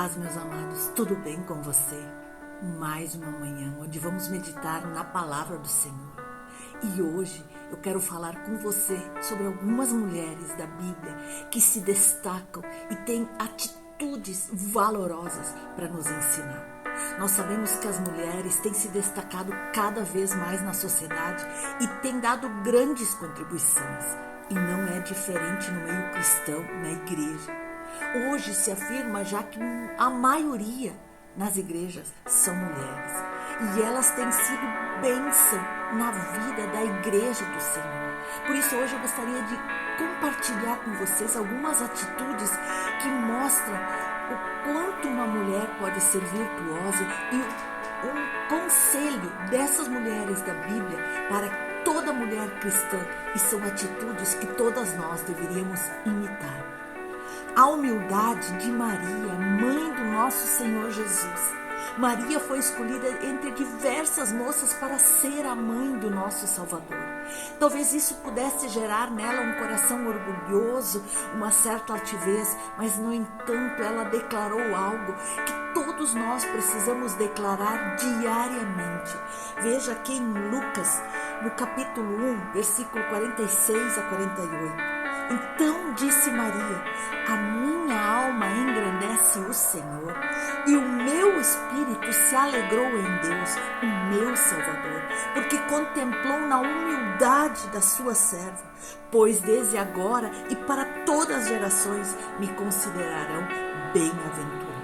paz, meus amados, tudo bem com você? Mais uma manhã onde vamos meditar na palavra do Senhor. E hoje eu quero falar com você sobre algumas mulheres da Bíblia que se destacam e têm atitudes valorosas para nos ensinar. Nós sabemos que as mulheres têm se destacado cada vez mais na sociedade e têm dado grandes contribuições. E não é diferente no meio cristão, na igreja. Hoje se afirma já que a maioria nas igrejas são mulheres. E elas têm sido bênção na vida da igreja do Senhor. Por isso hoje eu gostaria de compartilhar com vocês algumas atitudes que mostram o quanto uma mulher pode ser virtuosa e um conselho dessas mulheres da Bíblia para toda mulher cristã. E são atitudes que todas nós deveríamos imitar. A humildade de Maria, mãe do nosso Senhor Jesus. Maria foi escolhida entre diversas moças para ser a mãe do nosso Salvador. Talvez isso pudesse gerar nela um coração orgulhoso, uma certa altivez, mas no entanto ela declarou algo que todos nós precisamos declarar diariamente. Veja aqui em Lucas, no capítulo 1, versículo 46 a 48. Então disse Maria: a minha alma engrandece o Senhor, e o meu espírito se alegrou em Deus, o meu Salvador, porque contemplou na humildade da sua serva, pois desde agora e para todas as gerações me considerarão bem-aventurada.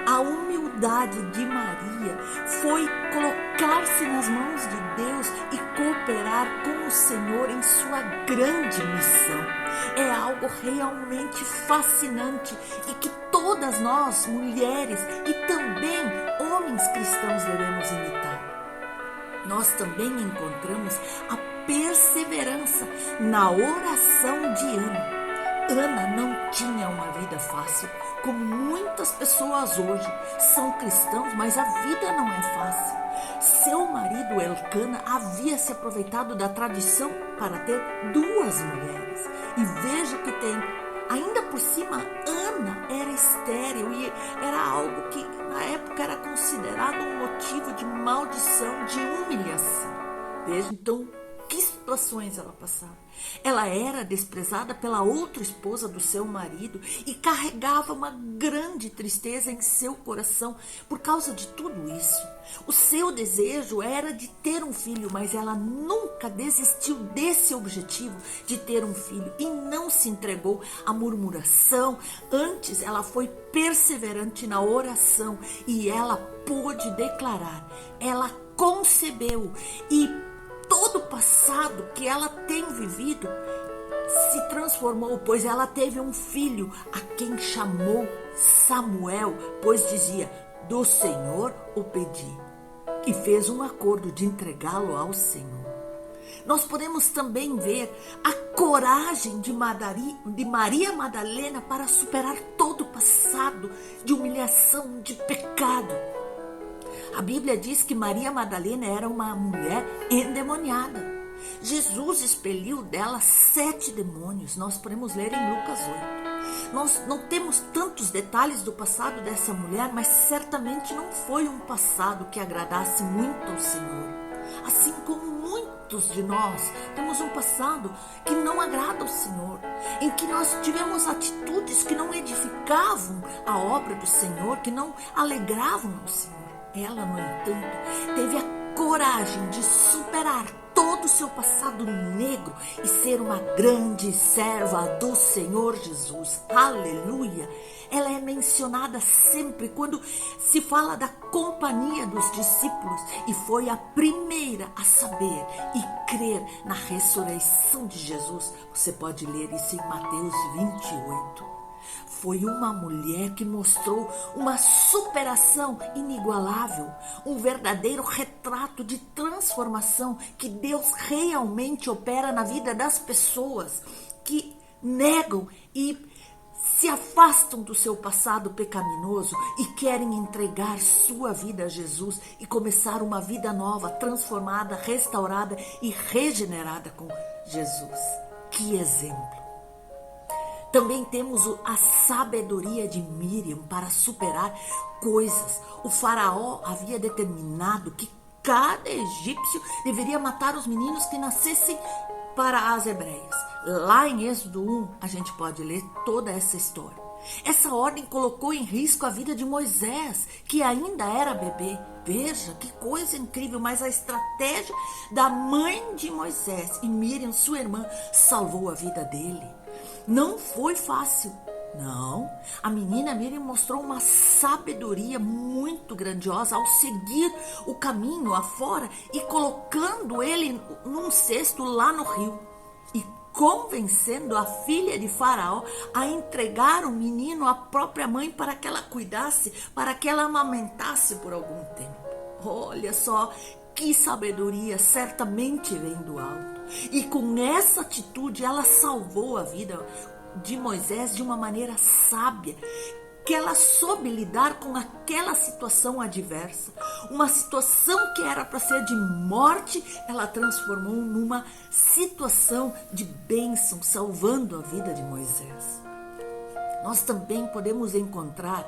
A humildade de Maria foi colocar-se nas mãos de Deus e cooperar com o Senhor em sua grande missão. É algo realmente fascinante e que todas nós, mulheres e também homens cristãos, devemos imitar. Nós também encontramos a perseverança na oração de Ana. Ana não tinha uma vida fácil, como muitas pessoas hoje são cristãos, mas a vida não é fácil. Seu marido Elcana havia se aproveitado da tradição para ter duas mulheres. E veja que tem, ainda por cima, Ana era estéril e era algo que na época era considerado um motivo de maldição, de humilhação. Veja então que situações ela passava. Ela era desprezada pela outra esposa do seu marido e carregava uma grande tristeza em seu coração por causa de tudo isso. O seu desejo era de ter um filho, mas ela nunca desistiu desse objetivo de ter um filho e não se entregou à murmuração. Antes, ela foi perseverante na oração e ela pôde declarar. Ela concebeu e todo o passado que ela tem vivido se transformou, pois ela teve um filho a quem chamou Samuel, pois dizia: do Senhor o pedi, e fez um acordo de entregá-lo ao Senhor. Nós podemos também ver a coragem de Maria Madalena para superar todo o passado de humilhação, de pecado. A Bíblia diz que Maria Madalena era uma mulher endemoniada. Jesus expeliu dela 7 demônios. Nós podemos ler em Lucas 8. Nós não temos tantos detalhes do passado dessa mulher, mas certamente não foi um passado que agradasse muito ao Senhor. Assim como muitos de nós temos um passado que não agrada ao Senhor, em que nós tivemos atitudes que não edificavam a obra do Senhor, que não alegravam ao Senhor. Ela, no entanto, teve a coragem de superar todo o seu passado negro e ser uma grande serva do Senhor Jesus. Aleluia! Ela é mencionada sempre quando se fala da companhia dos discípulos e foi a primeira a saber e crer na ressurreição de Jesus. Você pode ler isso em Mateus 28. Foi uma mulher que mostrou uma superação inigualável, um verdadeiro retrato de transformação que Deus realmente opera na vida das pessoas que negam e se afastam do seu passado pecaminoso e querem entregar sua vida a Jesus e começar uma vida nova, transformada, restaurada e regenerada com Jesus. Que exemplo! Também temos a sabedoria de Miriam para superar coisas. O faraó havia determinado que cada egípcio deveria matar os meninos que nascessem para as hebreias. Lá em Êxodo 1, a gente pode ler toda essa história. Essa ordem colocou em risco a vida de Moisés, que ainda era bebê. Veja que coisa incrível, mas a estratégia da mãe de Moisés e Miriam, sua irmã, salvou a vida dele. Não foi fácil. Não, a menina Miriam mostrou uma sabedoria muito grandiosa ao seguir o caminho afora e colocando ele num cesto lá no rio e convencendo a filha de Faraó a entregar o menino à própria mãe para que ela cuidasse, para que ela amamentasse por algum tempo. Olha só que sabedoria, certamente vem do alto. E com essa atitude ela salvou a vida de Moisés de uma maneira sábia, que ela soube lidar com aquela situação adversa. Uma situação que era para ser de morte, ela transformou numa situação de bênção, salvando a vida de Moisés. Nós também podemos encontrar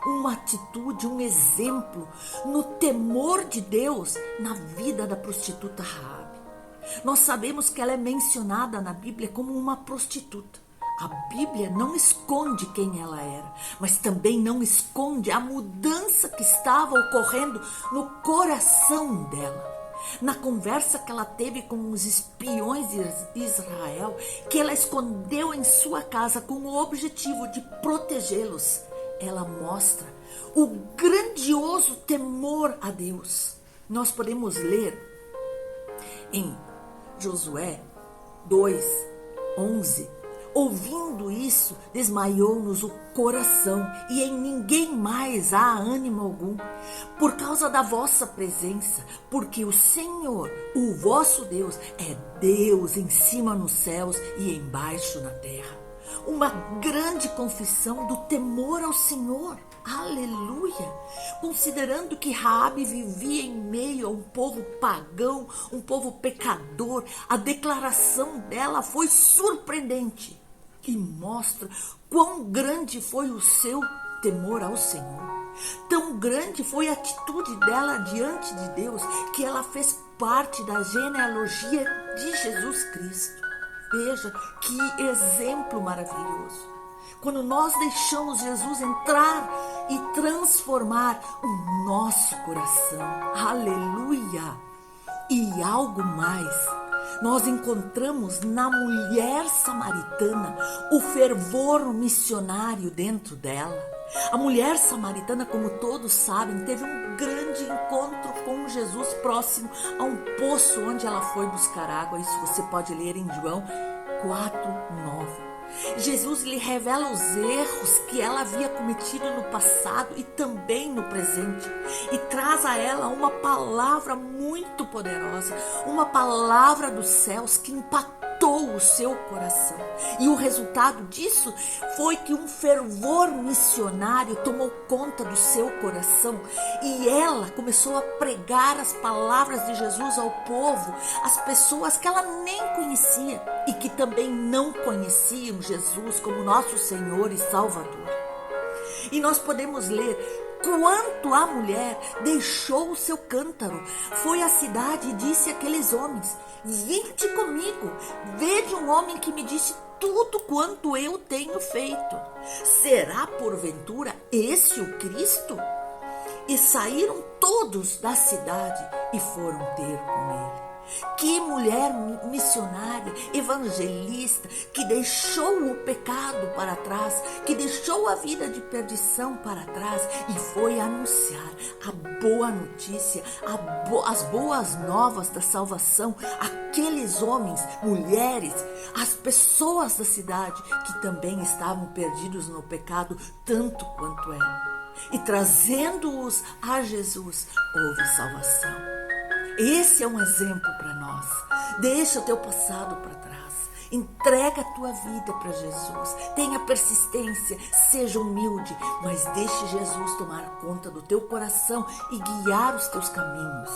uma atitude, um exemplo no temor de Deus na vida da prostituta Raabe. Nós sabemos que ela é mencionada na Bíblia como uma prostituta. A Bíblia não esconde quem ela era, mas também não esconde a mudança que estava ocorrendo no coração dela. Na conversa que ela teve com os espiões de Israel, que ela escondeu em sua casa com o objetivo de protegê-los, ela mostra o grandioso temor a Deus. Nós podemos ler em Josué 2:11. Ouvindo isso, desmaiou-nos o coração, e em ninguém mais há ânimo algum, por causa da vossa presença, porque o Senhor, o vosso Deus, é Deus em cima nos céus e embaixo na terra. Uma grande confissão do temor ao Senhor. Aleluia! Considerando que Raabe vivia em meio a um povo pagão, um povo pecador, a declaração dela foi surpreendente e mostra quão grande foi o seu temor ao Senhor. Tão grande foi a atitude dela diante de Deus que ela fez parte da genealogia de Jesus Cristo. Veja que exemplo maravilhoso. Quando nós deixamos Jesus entrar e transformar o nosso coração. Aleluia! E algo mais. Nós encontramos na mulher samaritana o fervor missionário dentro dela. A mulher samaritana, como todos sabem, teve um grande encontro com Jesus próximo a um poço onde ela foi buscar água. Isso você pode ler em João 4:9. Jesus lhe revela os erros que ela havia cometido no passado e também no presente, e traz a ela uma palavra muito poderosa, uma palavra dos céus que impactou o seu coração. E o resultado disso foi que um fervor missionário tomou conta do seu coração e ela começou a pregar as palavras de Jesus ao povo, às pessoas que ela nem conhecia e que também não conheciam Jesus como nosso Senhor e Salvador. E nós podemos ler quanto a mulher deixou o seu cântaro, foi à cidade e disse àqueles homens: vinde comigo, vede um homem que me disse tudo quanto eu tenho feito. Será porventura esse o Cristo? E saíram todos da cidade e foram ter com ele. Que mulher missionária, evangelista, que deixou o pecado para trás, que deixou a vida de perdição para trás e foi anunciar a boa notícia, as boas novas da salvação àqueles homens, mulheres, as pessoas da cidade que também estavam perdidos no pecado tanto quanto ela. E trazendo-os a Jesus, houve salvação. Esse é um exemplo para nós. Deixa o teu passado para trás. Entrega a tua vida para Jesus. Tenha persistência, seja humilde, mas deixe Jesus tomar conta do teu coração e guiar os teus caminhos.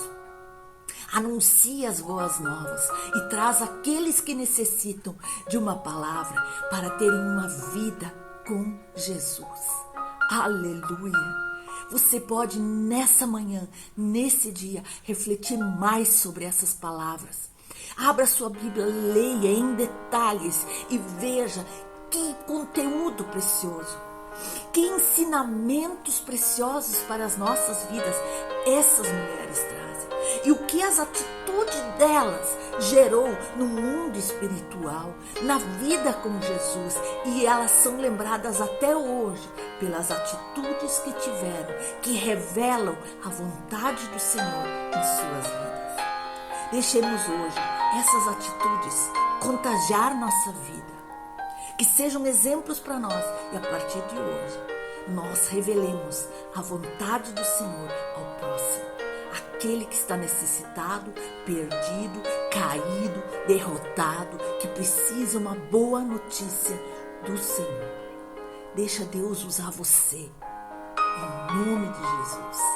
anuncia as boas novas e traz aqueles que necessitam de uma palavra para terem uma vida com Jesus. Aleluia! Você pode nessa manhã, nesse dia, refletir mais sobre essas palavras. Abra sua Bíblia, leia em detalhes e veja que conteúdo precioso, que ensinamentos preciosos para as nossas vidas essas mulheres trazem. E o que as atitudes delas gerou no mundo espiritual, na vida com Jesus. E elas são lembradas até hoje pelas atitudes que tiveram, que revelam a vontade do Senhor em suas vidas. Deixemos hoje essas atitudes contagiar nossa vida. Que sejam exemplos para nós e a partir de hoje nós revelemos a vontade do Senhor ao próximo. Aquele que está necessitado, perdido, caído, derrotado, que precisa uma boa notícia do Senhor. Deixa Deus usar você, em nome de Jesus.